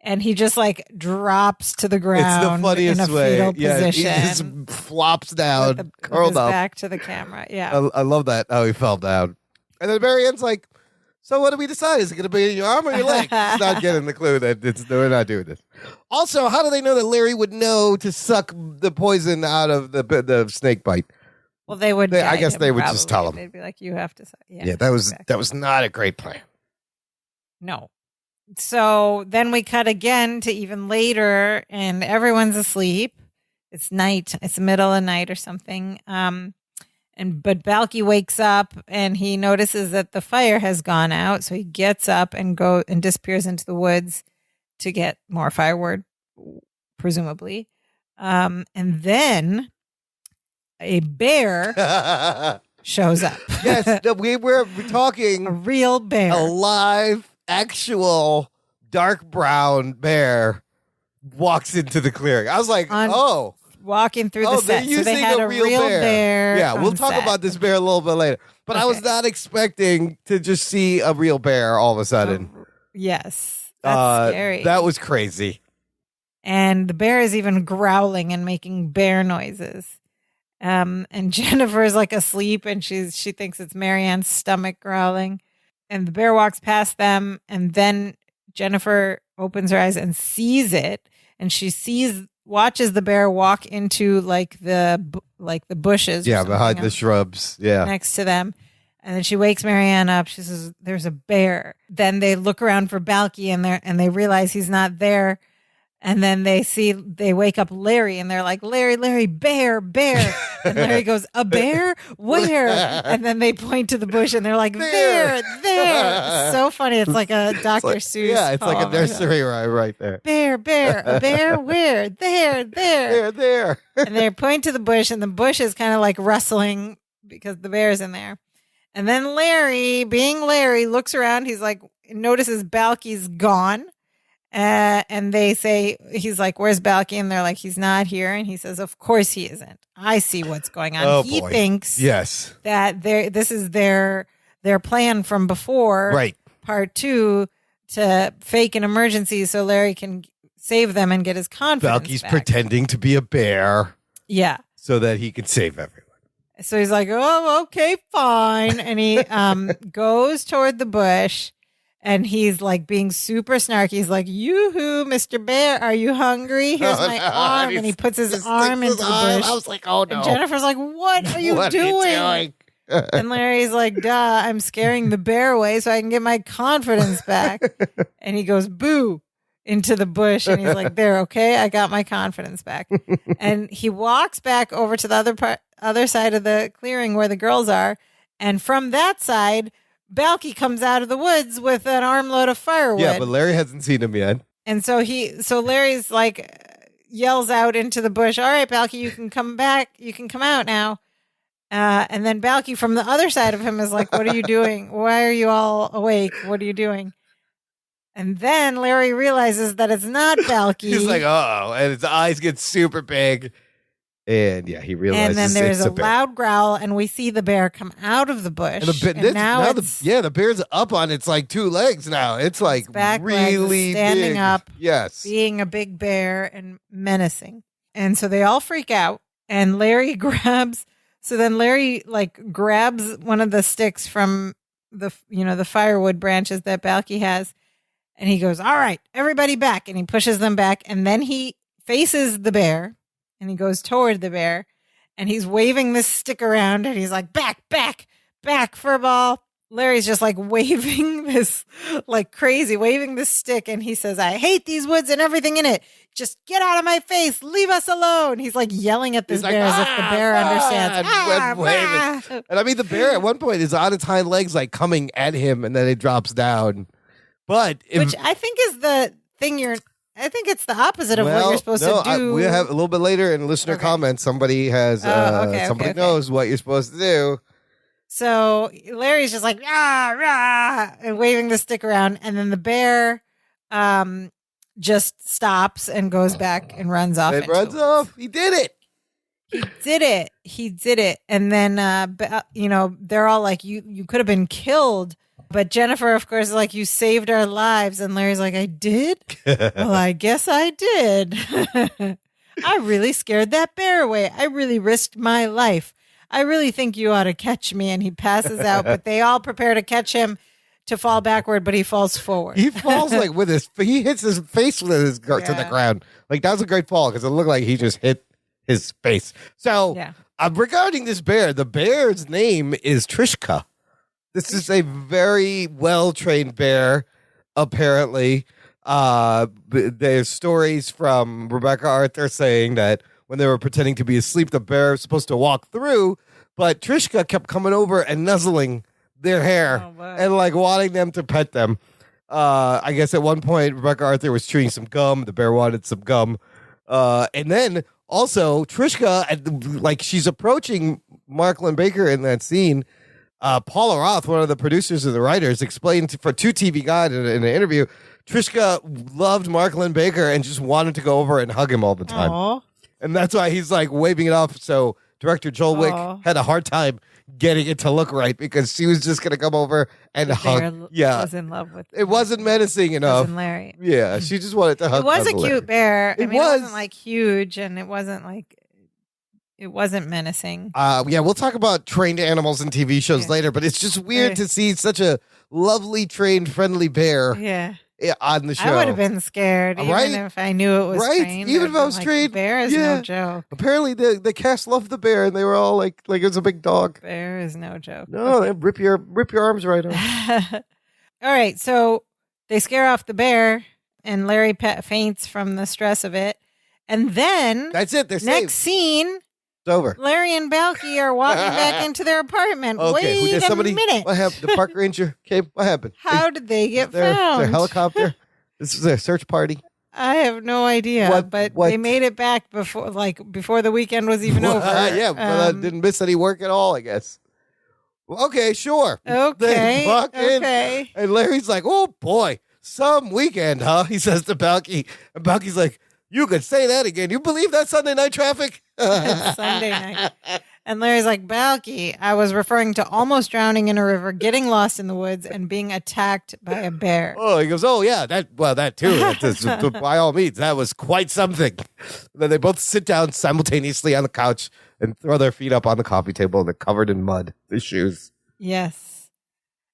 And he just like drops to the ground. It's the funniest in a way. fetal Yeah, position. he just flops down, curled with his up. back to the camera. Yeah. I love that, how he fell down. And then Marianne's like, so what do we decide? Is it going to be in your arm or your leg? It's not getting the clue that we're not doing this. Also, how do they know that Larry would know to suck the poison out of the snake bite? Well, they would. I guess they would just tell him. They'd be like, "You have to." Yeah, that was not a great plan. No. So then we cut again to even later, and everyone's asleep. It's night. It's the middle of the night or something. But Balky wakes up and he notices that the fire has gone out. So he gets up and disappears into the woods to get more firewood, presumably. And then a bear shows up. Yes, we were talking a real bear, a live, actual dark brown bear walks into the clearing. I was like, walking through the set. They're using so they had a real bear. Yeah, we'll talk about this bear a little bit later. But I was not expecting to just see a real bear all of a sudden. Yes. That's scary. That was crazy. And the bear is even growling and making bear noises. And Jennifer is like asleep and she thinks it's Marianne's stomach growling. And the bear walks past them, and then Jennifer opens her eyes and sees it, and she watches the bear walk into like the bushes. Yeah, behind the shrubs. Yeah. Next to them. And then she wakes Marianne up. She says, there's a bear. Then they look around for Balky and they realize he's not there. And then they wake up Larry and they're like, Larry, bear. And Larry goes, a bear? Where? And then they point to the bush and they're like, there. It's so funny. It's like a Dr. Seuss. Yeah, it's like a nursery rhyme right there. Bear, a bear? Where? There. There. And they point to the bush and the bush is kind of like rustling because the bear's in there. And then Larry, being Larry, looks around. He's like, notices Balky's gone. And they say, he's like, where's Balky? And they're like, he's not here. And he says, of course he isn't. I see what's going on. He thinks that this is their plan from before, right? Part 2, to fake an emergency so Larry can save them and get his confidence Balky's back. pretending to be a bear. Yeah. So that he can save everyone. So he's like, oh, okay, fine. And he goes toward the bush. And he's like being super snarky. He's like, yoo-hoo, Mr. Bear, are you hungry? Here's my arm. And he puts his arm into the bush. I was like, oh, no. And Jennifer's like, what are you doing? And Larry's like, duh, I'm scaring the bear away so I can get my confidence back. And he goes, boo, into the bush. And he's like, there, okay, I got my confidence back. And he walks back over to the other side of the clearing where the girls are. And from that side, Balky comes out of the woods with an armload of firewood. Yeah, but Larry hasn't seen him yet. And so Larry's like, yells out into the bush, all right, Balky, you can come back. You can come out now. And then Balky from the other side of him is like, what are you doing? Why are you all awake? What are you doing? And then Larry realizes that it's not Balky. He's like, oh, and his eyes get super big. And yeah, he realizes. And then there's a loud growl, and we see the bear come out of the bush. And now the bear's up on its like 2 legs now. It's like back really standing big. up. Yes, being a big bear and menacing. And so they all freak out. And Larry grabs. So then Larry like grabs one of the sticks from the firewood branches that Balky has, and he goes, "All right, everybody back!" And he pushes them back, and then he faces the bear. And he goes toward the bear, and he's waving this stick around, and he's like, back, furball. Larry's just like waving this like crazy, waving this stick. And he says, I hate these woods and everything in it. Just get out of my face. Leave us alone. He's like yelling at this bear as if the bear understands. And I mean, the bear at one point is on its hind legs, like coming at him, and then it drops down. Which I think is the thing I think it's the opposite of what you're supposed to do. We have a little bit later in listener comments. Somebody has somebody knows what you're supposed to do. So Larry's just like rah, rah, and waving the stick around, and then the bear just stops and goes back and runs off. It runs off. He did it. He did it. And then, they're all like, you could have been killed. But Jennifer, of course, is like, you saved our lives. And Larry's like, I did? Well, I guess I did. I really scared that bear away. I really risked my life. I really think you ought to catch me. And he passes out, but they all prepare to catch him to fall backward, but he falls forward. He falls like he hits his face with his to the ground. Like, that was a great fall because it looked like he just hit his face. So regarding this bear, the bear's name is Trishka. This is a very well-trained bear, apparently. There's stories from Rebecca Arthur saying that when they were pretending to be asleep, the bear was supposed to walk through, but Trishka kept coming over and nuzzling their hair and like wanting them to pet them. I guess at one point, Rebecca Arthur was chewing some gum. The bear wanted some gum. And then also Trishka, like she's approaching Mark Lynn-Baker in that scene. Paula Roth, one of the producers and the writers, explained to TV Guide in an interview, Trishka loved Mark Lynn-Baker and just wanted to go over and hug him all the time. Aww. And that's why he's like waving it off. So director Joel Wick had a hard time getting it to look right because she was just going to come over and hug. Was in love with it. Wasn't menacing enough. Wasn't Larry. Yeah, she just wanted to hug. It was a cute bear. It wasn't like huge, and it wasn't menacing. We'll talk about trained animals in TV shows later, but it's just weird to see such a lovely, trained, friendly bear on the show. I would have been scared, even if I knew it was trained. Even if I was trained. Bear is no joke. Apparently, the cast loved the bear, and they were all like it was a big dog. Bear is no joke. No, they rip your arms right off. All right, so they scare off the bear, and Larry faints from the stress of it. And then that's it. They're next scene. It's over. Larry and Balky are walking back into their apartment. Okay, Wait a minute. What happened? The park ranger came. What happened? How did they get found? Their helicopter. This is a search party. I have no idea, but they made it back before the weekend was even over. But I didn't miss any work at all, I guess. Okay, sure. Okay. They walk in, okay. And Larry's like, "Oh boy, some weekend, huh?" He says to Balky, and Balky's like, "You could say that again. You believe that Sunday night traffic?" It's Sunday night. And Larry's like, "Balky, I was referring to almost drowning in a river, getting lost in the woods, and being attacked by a bear." Oh, he goes, "Oh yeah, that too. By all means, that was quite something." And then they both sit down simultaneously on the couch and throw their feet up on the coffee table, and they're covered in mud. The shoes. Yes.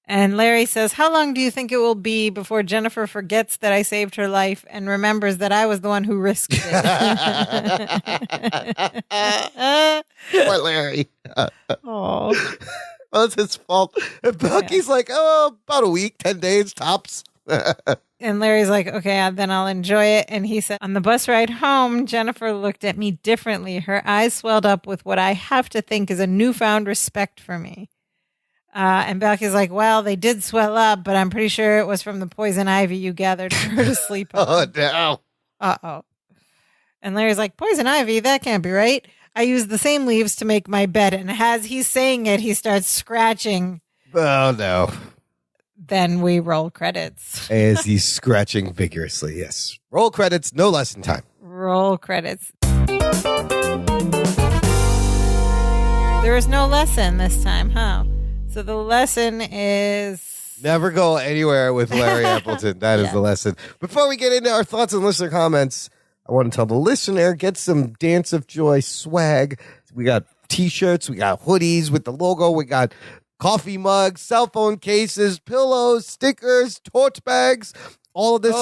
And Larry says, "How long do you think it will be before Jennifer forgets that I saved her life and remembers that I was the one who risked it?" Poor Larry. Oh. Well, it's his fault. And Bucky's like, "Oh, about a week, 10 days, tops." And Larry's like, "Okay, then I'll enjoy it." And he said, on the bus ride home, Jennifer looked at me differently. Her eyes swelled up with what I have to think is a newfound respect for me. And Balky's like, "Well, they did swell up, but I'm pretty sure it was from the poison ivy you gathered for her to sleep on." Oh, no. Uh-oh. And Larry's like, "Poison ivy? That can't be right. I used the same leaves to make my bed." And as he's saying it, he starts scratching. Oh, no. Then we roll credits. As he's scratching vigorously, yes. Roll credits, no lesson time. Roll credits. There is no lesson this time, huh? So the lesson is... never go anywhere with Larry Appleton. That is the lesson. Before we get into our thoughts and listener comments, I want to tell the listener, get some Dance of Joy swag. We got T-shirts, we got hoodies with the logo, we got coffee mugs, cell phone cases, pillows, stickers, tote bags. All of this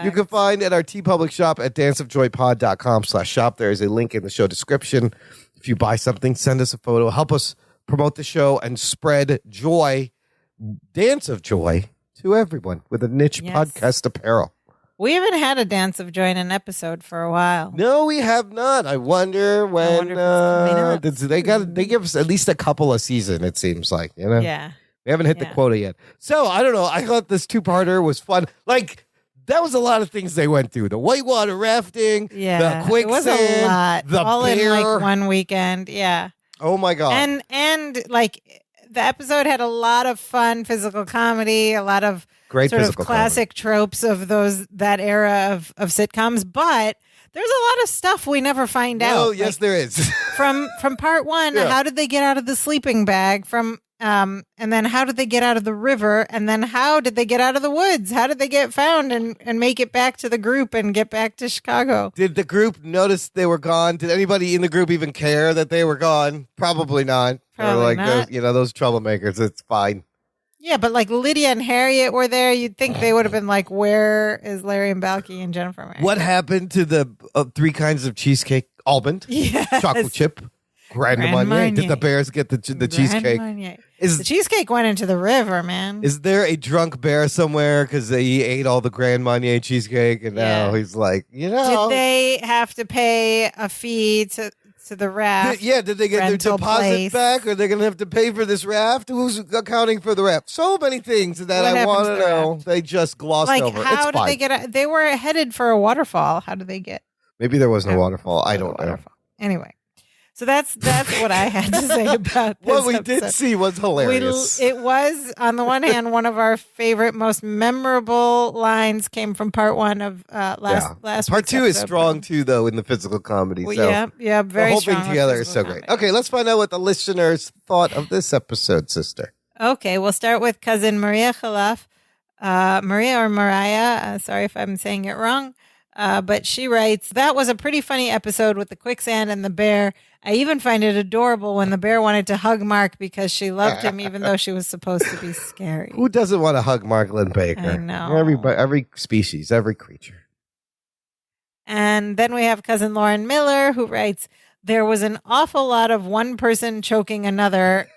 you can find at our TeePublic shop at danceofjoypod.com/shop. There is a link in the show description. If you buy something, send us a photo. Help us promote the show and spread joy, Dance of Joy, to everyone with a niche podcast apparel. We haven't had a Dance of Joy in an episode for a while. No, we have not. I wonder when they give us at least a couple a season, it seems like. You know? Yeah. We haven't hit the quota yet. So, I don't know. I thought this two-parter was fun. Like, that was a lot of things they went through. The whitewater rafting, the quicksand, it was a lot. The all bear. In like one weekend. Yeah. Oh, my God. And like the episode had a lot of fun physical comedy, a lot of Great sort of physical classic tropes of that era of sitcoms. But there's a lot of stuff we never find out. Oh, yes, there is. from part one, Yeah. how did they get out of the sleeping bag? And then how did they get out of the river? And then how did they get out of the woods? How did they get found and make it back to the group and get back to Chicago? Did the group notice they were gone? Did anybody in the group even care that they were gone? Probably not. Probably like not. those troublemakers. It's fine. Yeah, but like Lydia and Harriet were there. You'd think they would have been like, where is Larry and Balky and Jennifer Marion? What happened to the 3 kinds of cheesecake? Almond, Yes. chocolate chip, Grand Marnier. Did the Bears get the cheesecake? The cheesecake went into the river, man. Is there a drunk bear somewhere because he ate all the Grand Marnier cheesecake and now he's like, Did they have to pay a fee to the raft? Did they get their deposit back? Are they going to have to pay for this raft? Who's accounting for the raft? So many things that I want to know. They just glossed over. How it's did fine. they get? They were headed for a waterfall. How did they get? Maybe there was no waterfall. I don't know. Anyway. So that's what I had to say about this. What we did see was hilarious. It was, on the one hand, one of our favorite, most memorable lines came from part one of last Part 2 is episode. strong too, though, in the physical comedy. Well, so yeah, very the whole strong thing with together is so physical great. comedy. Okay, let's find out what the listeners thought of this episode, sister. Okay, we'll start with cousin Maria Khalaf. Maria or Mariah, sorry if I'm saying it wrong. But she writes, that was a pretty funny episode with the quicksand and the bear. I even find it adorable when the bear wanted to hug Mark because she loved him even though she was supposed to be scary. Who doesn't want to hug Mark Lynn Baker? I know. Every species, every creature. And then we have cousin Lauren Miller who writes, there was an awful lot of one person choking another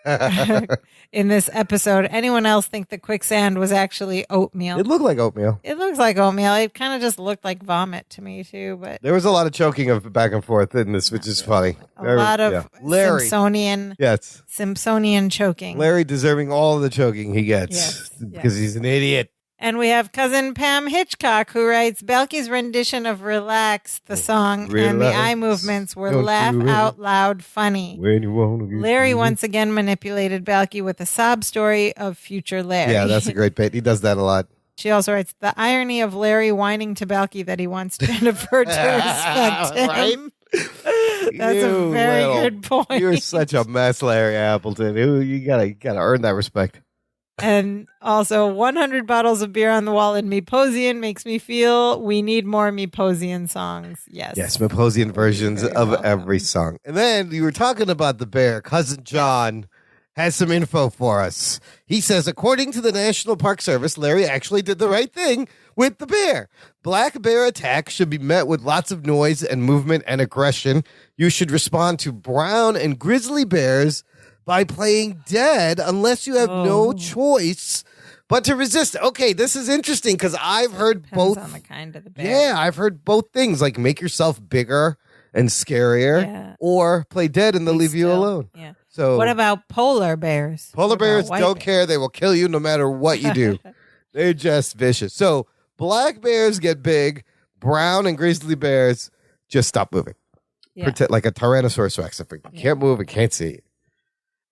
in this episode. Anyone else think the quicksand was actually oatmeal? It looked like oatmeal. It looks like oatmeal. It kind of just looked like vomit to me too. But There was a lot of choking of back and forth in this, which is funny. a lot of Larry. Simpsonian choking. Larry deserving all of the choking he gets because he's an idiot. And we have cousin Pam Hitchcock who writes, Belky's rendition of Relax, the song, and the eye movements were laugh out loud funny. When you wanna get Larry once again manipulated Belky with a sob story of future Larry. Yeah, that's a great bit. He does that a lot. She also writes, the irony of Larry whining to Balky that he wants Jennifer to respect him. Right? That's a very good point. You're such a mess, Larry Appleton. You gotta earn that respect. And also 100 bottles of beer on the wall in Meposian makes me feel we need more Meposian songs. Yes. Yes, Meposian versions of every song. And then you were talking about the bear. Cousin John has some info for us. He says, according to the National Park Service, Larry actually did the right thing with the bear. Black bear attacks should be met with lots of noise and movement and aggression. You should respond to brown and grizzly bears by playing dead unless you have no choice but to resist. Okay, this is interesting because I've heard Depends both. on the kind of the bear. Yeah, I've heard both things, like make yourself bigger and scarier or play dead and they'll leave you alone. Yeah. So what about polar bears? Polar What about bears white don't bears? care. They will kill you no matter what you do. They're just vicious. So black bears get big. Brown and grizzly bears just stop moving. Yeah. Like a Tyrannosaurus Rex. If it can't move, it can't see.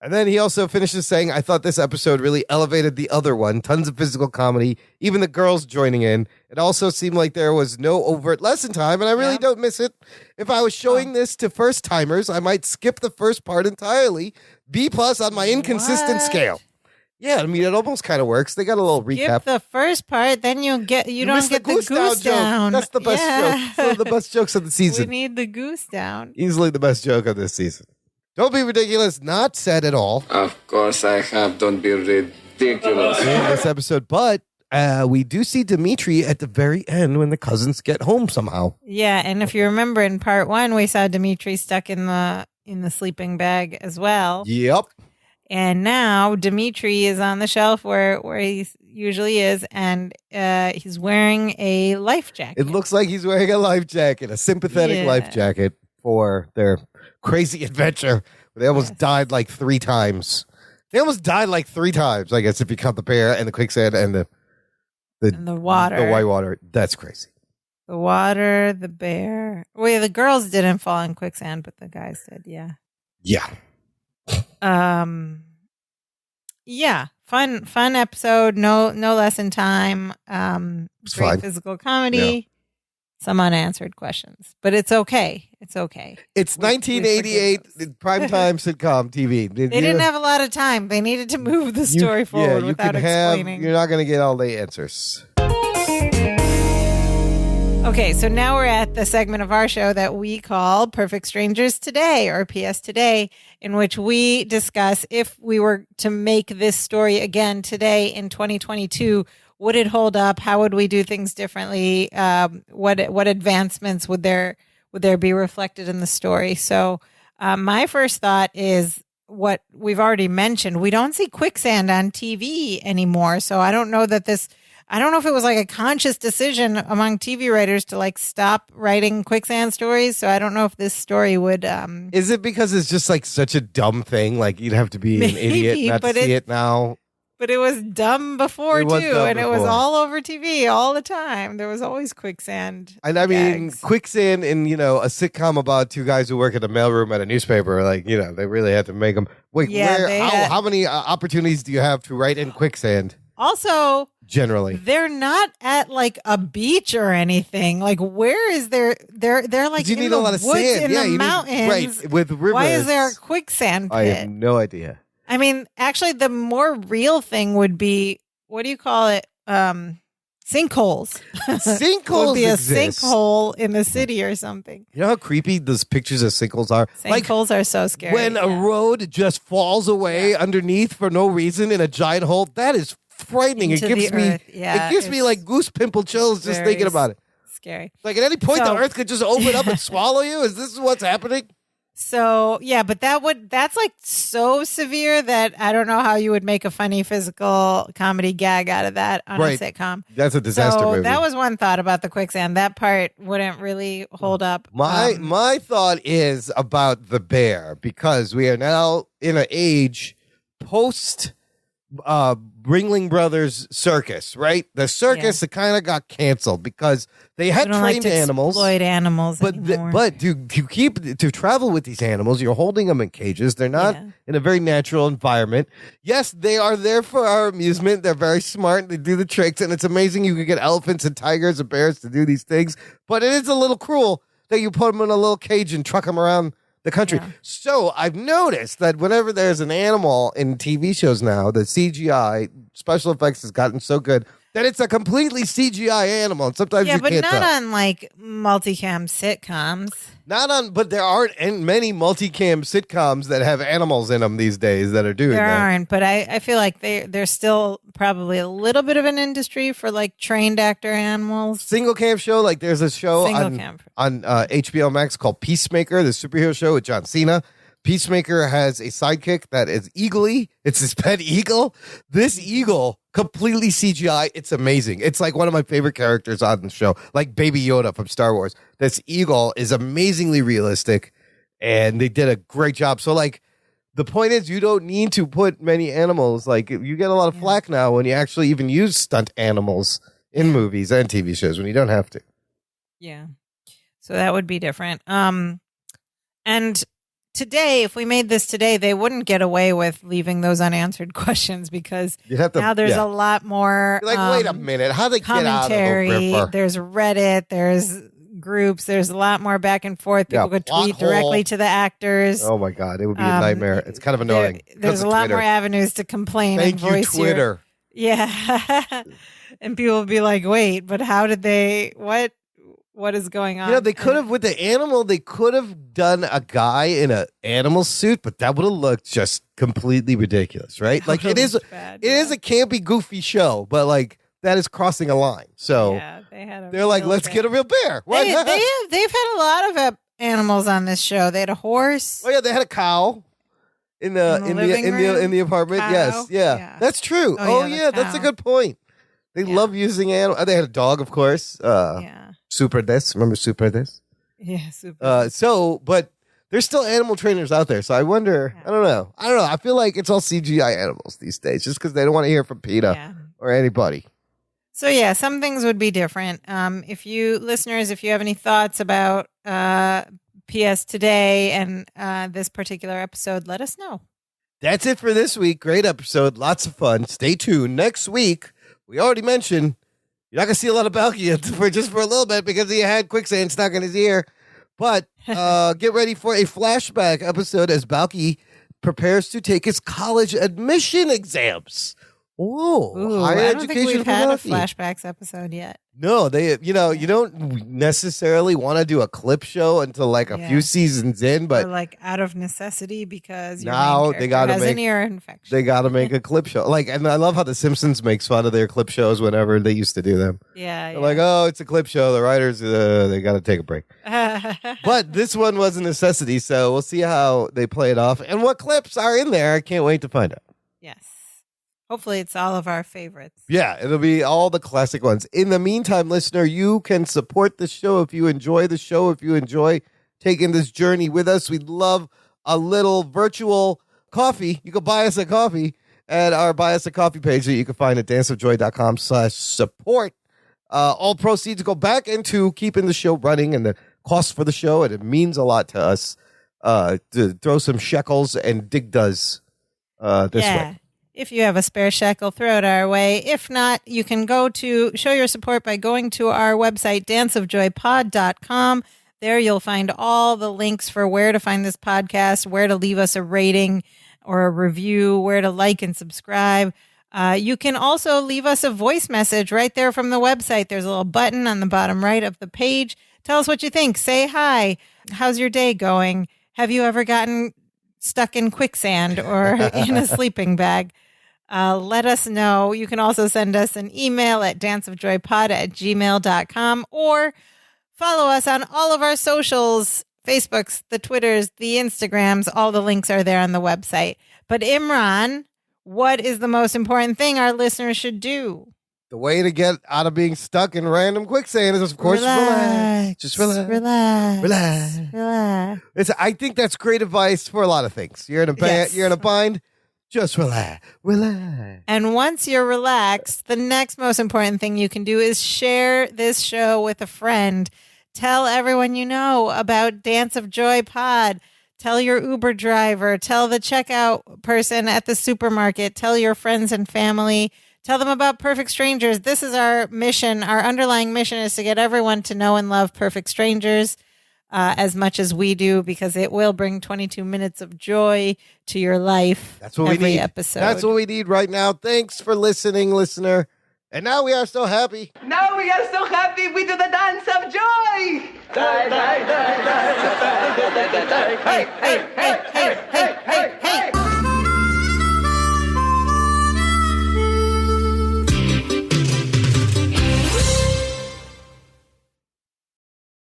And then he also finishes saying, I thought this episode really elevated the other one. Tons of physical comedy, even the girls joining in. It also seemed like there was no overt lesson time, and I really don't miss it. If I was showing this to first timers, I might skip the first part entirely. B+ on my inconsistent scale. Yeah, I mean, it almost kind of works. They got a little recap. Skip the first part, then you don't get the goose down. That's the best joke. One of the best jokes of the season. We need the goose down. Easily the best joke of this season. Don't be ridiculous. Not said at all. Of course I have. Don't be ridiculous. In this episode, but we do see Dimitri at the very end when the cousins get home somehow. Yeah, and if you remember in part one, we saw Dimitri stuck in the sleeping bag as well. Yep. And now Dimitri is on the shelf where he usually is, and he's wearing a life jacket. It looks like he's wearing a life jacket, a sympathetic life jacket for their crazy adventure. They almost died like 3 times. They almost died like 3 times, I guess, if you count the bear and the quicksand and the water. The white water. That's crazy. The water, the bear. Well, the girls didn't fall in quicksand, but the guys did, yeah. Yeah. Yeah. fun episode. No lesson time. It's Great fine. physical comedy. Some unanswered questions, but it's okay. It's okay. It's We forgive 1988 those. primetime sitcom TV. They didn't have a lot of time. They needed to move the story forward without explaining. You're not going to get all the answers. Okay, so now we're at the segment of our show that we call Perfect Strangers Today, or PS Today, in which we discuss if we were to make this story again today in 2022, would it hold up? How would we do things differently? What advancements would there be reflected in the story? So my first thought is what we've already mentioned. We don't see quicksand on TV anymore, so I don't know that this... I don't know if it was like a conscious decision among TV writers to like stop writing quicksand stories. So I don't know if this story would. Is it because it's just like such a dumb thing? Like you'd have to be an idiot not to see it now. But it was dumb before It was too, dumb and it was before. all over TV all the time. There was always quicksand. And I mean, gags. quicksand in, a sitcom about two guys who work at the mailroom at a newspaper, like, they really had to make them. Wait, Yeah, how many opportunities do you have to write in quicksand? Also, Generally. they're not at like a beach or anything. Like, where is there? They're like You in need the a lot of woods sand. in Yeah, the you need- mountains. right, with rivers. Why is there a quicksand pit? I have no idea. I mean, actually, the more real thing would be, what do you call it? Sinkholes. Sinkholes would be a exist. sinkhole in the city or something. You know how creepy those pictures of sinkholes are? Like Sinkholes are so scary. when a road just falls away underneath for no reason in a giant hole, that is frightening. Into It gives the me earth. Yeah, it gives me it's like goose pimple chills just very thinking about it. Scary. Like at any point So- the earth could just open up and swallow you. Is this what's happening? So yeah, but that's like so severe that I don't know how you would make a funny physical comedy gag out of that on Right. a sitcom. That's a disaster So movie. that was one thought about the quicksand. That part wouldn't really hold up. My thought is about the bear, because we are now in an age post Ringling Brothers circus, right? The circus that kind of got canceled because they had We don't like trained to animals. exploit animals But anymore. to travel with these animals, you're holding them in cages. They're not in a very natural environment. Yes, they are there for our amusement. They're very smart. They do the tricks, and it's amazing you can get elephants and tigers and bears to do these things. But it is a little cruel that you put them in a little cage and truck them around the country. Yeah. So I've noticed that whenever there's an animal in TV shows now, the CGI special effects has gotten so good that it's a completely CGI animal. And sometimes yeah, you but can't not tell. on like multicam sitcoms. But there aren't many multicam sitcoms that have animals in them these days that are doing There that. aren't, but I feel like there's still probably a little bit of an industry for like trained actor animals. Single cam show, like there's a show Single cam. on HBO Max called Peacemaker, the superhero show with John Cena. Peacemaker has a sidekick that is eagly. It's his pet eagle. This eagle, completely CGI. It's amazing. It's like one of my favorite characters on the show, like Baby Yoda from Star Wars. This eagle is amazingly realistic, and they did a great job. So, like, the point is, you don't need to put many animals. Like, you get a lot of flack now when you actually even use stunt animals in movies and TV shows when you don't have to. Yeah. So that would be different. And today, if we made this today, they wouldn't get away with leaving those unanswered questions because You'd have to, now there's a lot more You're like, wait a minute, how they get out of the commentary. river? There's Reddit, there's groups, there's a lot more back and forth. People could plot tweet hole. directly to the actors. Oh my God, it would be a nightmare. It's kind of annoying. There's a lot more avenues to complain Thank and you, voice your- Twitter. Yeah. And people will be like, wait, but how did they, what is going on? You know, they could have, with the animal, they could have done a guy in an animal suit, but that would have looked just completely ridiculous, right? Like it is a campy, goofy show, but like that is crossing a line. So Yeah, they had a they're like, real let's bear. get a real bear. Why not? They've had a lot of animals on this show. They had a horse. Oh yeah, they had a cow in the living room? in the apartment. Cow? Yes, yeah, Yeah. that's true. Oh, Oh, yeah, yeah, the that's a cow. good point. They love using animals. They had a dog, of course. Yeah. Super Des. Remember Super Des? Yeah, super. But there's still animal trainers out there. So I wonder, I don't know. I feel like it's all CGI animals these days just because they don't want to hear from PETA Yeah. or anybody. So yeah, some things would be different. If you listeners, if you have any thoughts about PS Today and this particular episode, let us know. That's it for this week. Great episode. Lots of fun. Stay tuned. Next week, we already mentioned, you're not going to see a lot of Balky for a little bit because he had quicksand stuck in his ear. But get ready for a flashback episode as Balky prepares to take his college admission exams. Ooh, higher I don't education think we've for had a Balky. flashbacks episode yet. No, you don't necessarily want to do a clip show until like a few seasons in, but or like out of necessity because your now main they character gotta has make an ear infection. they got to make a clip show. Like, and I love how The Simpsons makes fun of their clip shows whenever they used to do them. Yeah, They're like, oh, it's a clip show. The writers, they got to take a break. But this one was a necessity, so we'll see how they play it off and what clips are in there. I can't wait to find out. Yes. Hopefully it's all of our favorites. Yeah, it'll be all the classic ones. In the meantime, listener, you can support the show if you enjoy the show, if you enjoy taking this journey with us. We'd love a little virtual coffee. You can buy us a coffee at our Buy Us a Coffee page that you can find at danceofjoy.com/support. All proceeds go back into keeping the show running and the cost for the show, and it means a lot to us to throw some shekels and dig does this way. If you have a spare shekel, throw it our way. If not, you can go to show your support by going to our website, danceofjoypod.com. There you'll find all the links for where to find this podcast, where to leave us a rating or a review, where to like and subscribe. You can also leave us a voice message right there from the website. There's a little button on the bottom right of the page. Tell us what you think. Say hi. How's your day going? Have you ever gotten stuck in quicksand or in a sleeping bag? Let us know. You can also send us an email at danceofjoypod@gmail.com or follow us on all of our socials, Facebooks, the Twitters, the Instagrams. All the links are there on the website. But Imran, what is the most important thing our listeners should do? The way to get out of being stuck in random quicksand is, of course, relax. Just relax. Relax. I think that's great advice for a lot of things. You're in a you're in a bind. Just relax. And once you're relaxed, the next most important thing you can do is share this show with a friend. Tell everyone you know about Dance of Joy Pod. Tell your Uber driver. Tell the checkout person at the supermarket. Tell your friends and family. Tell them about Perfect Strangers. This is our mission. Our underlying mission is to get everyone to know and love Perfect Strangers as much as we do, because it will bring 22 minutes of joy to your life. That's what every we need. Episode. That's what we need right now. Thanks for listening, listener. And now we are so happy. Now we are so happy. We do the dance of joy. Die, die, die, die, die, die, die, die, die. Hey, hey, hey.